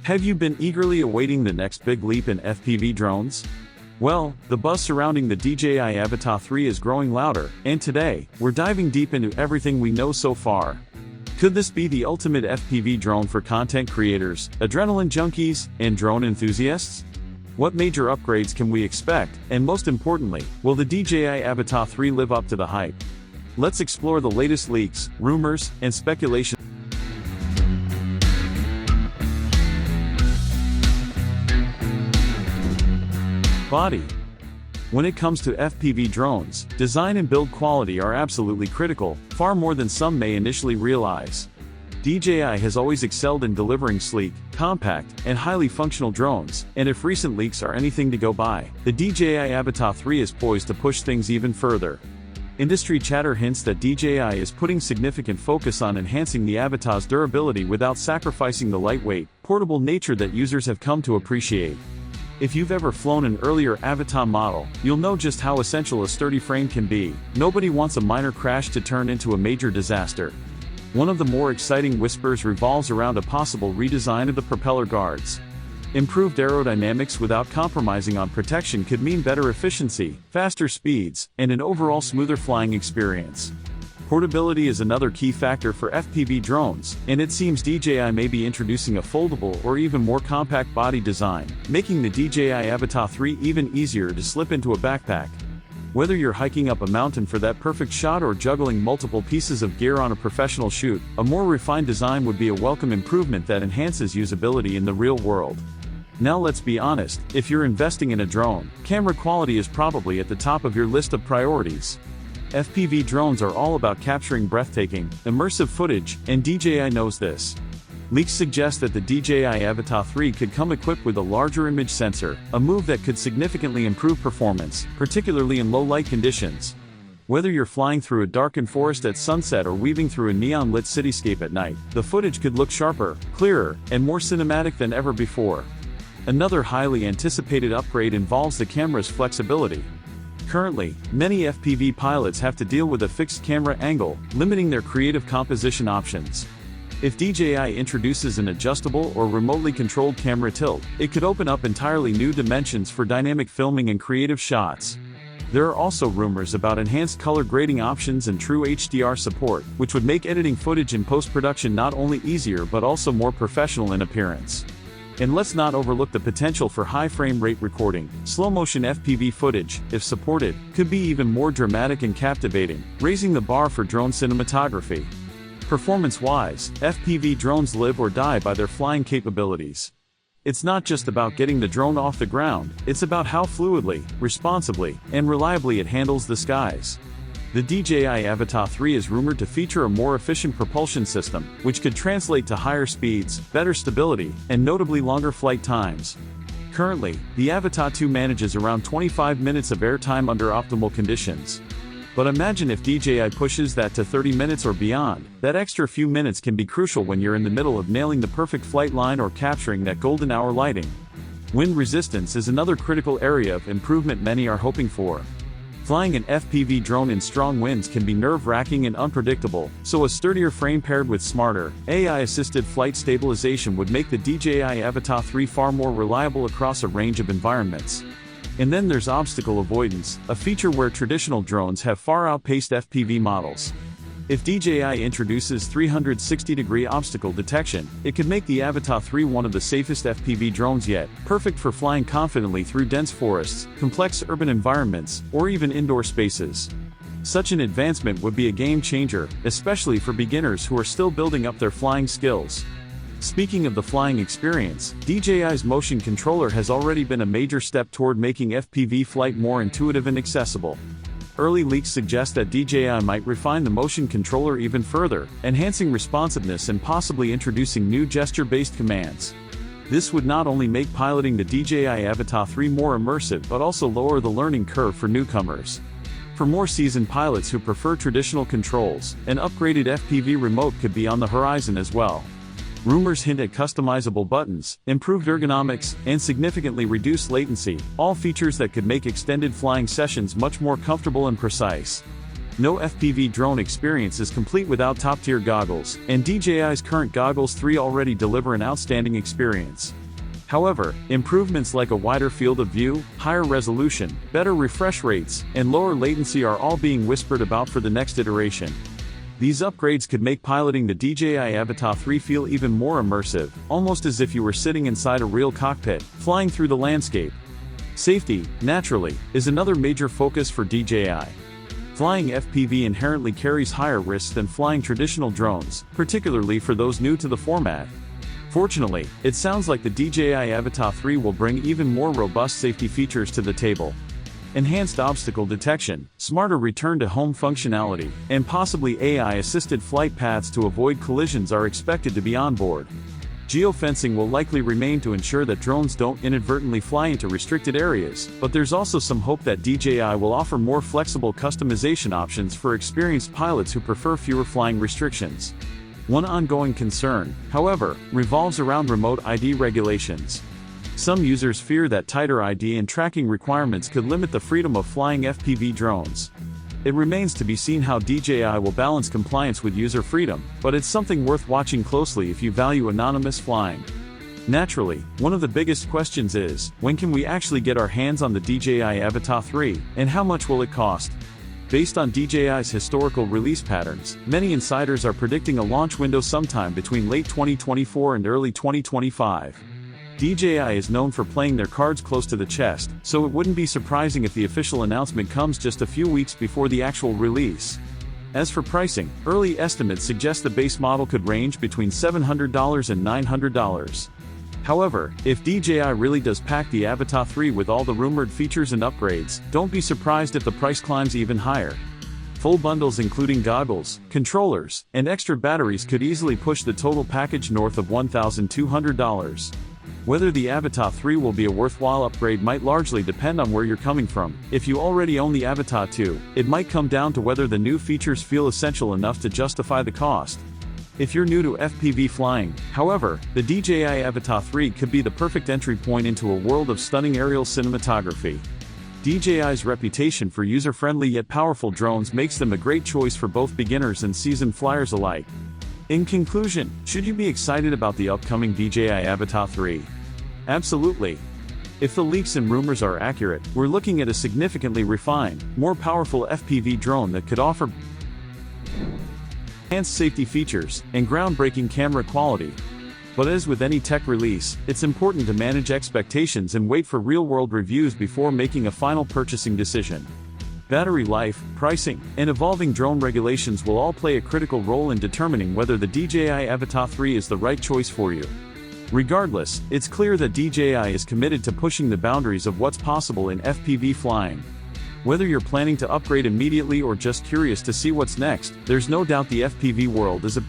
Have you been eagerly awaiting the next big leap in FPV drones? Well, the buzz surrounding the DJI Avata 3 is growing louder, and today, we're diving deep into everything we know so far. Could this be the ultimate FPV drone for content creators, adrenaline junkies, and drone enthusiasts? What major upgrades can we expect, and most importantly, will the DJI Avata 3 live up to the hype? Let's explore the latest leaks, rumors, and speculation. Body. When it comes to FPV drones, design and build quality are absolutely critical, far more than some may initially realize. DJI has always excelled in delivering sleek, compact, and highly functional drones, and if recent leaks are anything to go by, the DJI Avata 3 is poised to push things even further. Industry chatter hints that DJI is putting significant focus on enhancing the Avata's durability without sacrificing the lightweight, portable nature that users have come to appreciate. If you've ever flown an earlier Avata model, you'll know just how essential a sturdy frame can be. Nobody wants a minor crash to turn into a major disaster. One of the more exciting whispers revolves around a possible redesign of the propeller guards. Improved aerodynamics without compromising on protection could mean better efficiency, faster speeds, and an overall smoother flying experience. Portability is another key factor for FPV drones, and it seems DJI may be introducing a foldable or even more compact body design, making the DJI Avata 3 even easier to slip into a backpack. Whether you're hiking up a mountain for that perfect shot or juggling multiple pieces of gear on a professional shoot, a more refined design would be a welcome improvement that enhances usability in the real world. Now let's be honest, if you're investing in a drone, camera quality is probably at the top of your list of priorities. FPV drones are all about capturing breathtaking, immersive footage, and DJI knows this. Leaks suggest that the DJI Avata 3 could come equipped with a larger image sensor, a move that could significantly improve performance, particularly in low-light conditions. Whether you're flying through a darkened forest at sunset or weaving through a neon-lit cityscape at night, the footage could look sharper, clearer, and more cinematic than ever before. Another highly anticipated upgrade involves the camera's flexibility. Currently, many FPV pilots have to deal with a fixed camera angle, limiting their creative composition options. If DJI introduces an adjustable or remotely controlled camera tilt, it could open up entirely new dimensions for dynamic filming and creative shots. There are also rumors about enhanced color grading options and true HDR support, which would make editing footage in post-production not only easier but also more professional in appearance. And let's not overlook the potential for high frame rate recording. Slow-motion FPV footage, if supported, could be even more dramatic and captivating, raising the bar for drone cinematography. Performance-wise, FPV drones live or die by their flying capabilities. It's not just about getting the drone off the ground, it's about how fluidly, responsibly, and reliably it handles the skies. The DJI Avata 3 is rumored to feature a more efficient propulsion system, which could translate to higher speeds, better stability, and notably longer flight times. Currently, the Avata 2 manages around 25 minutes of airtime under optimal conditions. But imagine if DJI pushes that to 30 minutes or beyond. That extra few minutes can be crucial when you're in the middle of nailing the perfect flight line or capturing that golden hour lighting. Wind resistance is another critical area of improvement many are hoping for. Flying an FPV drone in strong winds can be nerve-wracking and unpredictable, so a sturdier frame paired with smarter, AI-assisted flight stabilization would make the DJI Avata 3 far more reliable across a range of environments. And then there's obstacle avoidance, a feature where traditional drones have far outpaced FPV models. If DJI introduces 360-degree obstacle detection, it could make the Avata 3 one of the safest FPV drones yet, perfect for flying confidently through dense forests, complex urban environments, or even indoor spaces. Such an advancement would be a game-changer, especially for beginners who are still building up their flying skills. Speaking of the flying experience, DJI's motion controller has already been a major step toward making FPV flight more intuitive and accessible. Early leaks suggest that DJI might refine the motion controller even further, enhancing responsiveness and possibly introducing new gesture-based commands. This would not only make piloting the DJI Avata 3 more immersive but also lower the learning curve for newcomers. For more seasoned pilots who prefer traditional controls, an upgraded FPV remote could be on the horizon as well. Rumors hint at customizable buttons, improved ergonomics, and significantly reduced latency, all features that could make extended flying sessions much more comfortable and precise. No FPV drone experience is complete without top-tier goggles, and DJI's current Goggles 3 already deliver an outstanding experience. However, improvements like a wider field of view, higher resolution, better refresh rates, and lower latency are all being whispered about for the next iteration. These upgrades could make piloting the DJI Avata 3 feel even more immersive, almost as if you were sitting inside a real cockpit, flying through the landscape. Safety, naturally, is another major focus for DJI. Flying FPV inherently carries higher risks than flying traditional drones, particularly for those new to the format. Fortunately, it sounds like the DJI Avata 3 will bring even more robust safety features to the table. Enhanced obstacle detection, smarter return-to-home functionality, and possibly AI-assisted flight paths to avoid collisions are expected to be on board. Geofencing will likely remain to ensure that drones don't inadvertently fly into restricted areas, but there's also some hope that DJI will offer more flexible customization options for experienced pilots who prefer fewer flying restrictions. One ongoing concern, however, revolves around remote ID regulations. Some users fear that tighter ID and tracking requirements could limit the freedom of flying FPV drones. It remains to be seen how DJI will balance compliance with user freedom, but it's something worth watching closely if you value anonymous flying. Naturally, one of the biggest questions is, when can we actually get our hands on the DJI Avata 3, and how much will it cost? Based on DJI's historical release patterns, many insiders are predicting a launch window sometime between late 2024 and early 2025. DJI is known for playing their cards close to the chest, so it wouldn't be surprising if the official announcement comes just a few weeks before the actual release. As for pricing, early estimates suggest the base model could range between $700 and $900. However, if DJI really does pack the Avata 3 with all the rumored features and upgrades, don't be surprised if the price climbs even higher. Full bundles including goggles, controllers, and extra batteries could easily push the total package north of $1,200. Whether the Avata 3 will be a worthwhile upgrade might largely depend on where you're coming from. If you already own the Avata 2, it might come down to whether the new features feel essential enough to justify the cost. If you're new to FPV flying, however, the DJI Avata 3 could be the perfect entry point into a world of stunning aerial cinematography. DJI's reputation for user-friendly yet powerful drones makes them a great choice for both beginners and seasoned flyers alike. In conclusion, should you be excited about the upcoming DJI Avata 3? Absolutely. If the leaks and rumors are accurate, we're looking at a significantly refined, more powerful FPV drone that could offer enhanced safety features and groundbreaking camera quality. But as with any tech release, it's important to manage expectations and wait for real-world reviews before making a final purchasing decision. Battery life, pricing, and evolving drone regulations will all play a critical role in determining whether the DJI Avata 3 is the right choice for you. Regardless, it's clear that DJI is committed to pushing the boundaries of what's possible in FPV flying. Whether you're planning to upgrade immediately or just curious to see what's next, there's no doubt the FPV world is a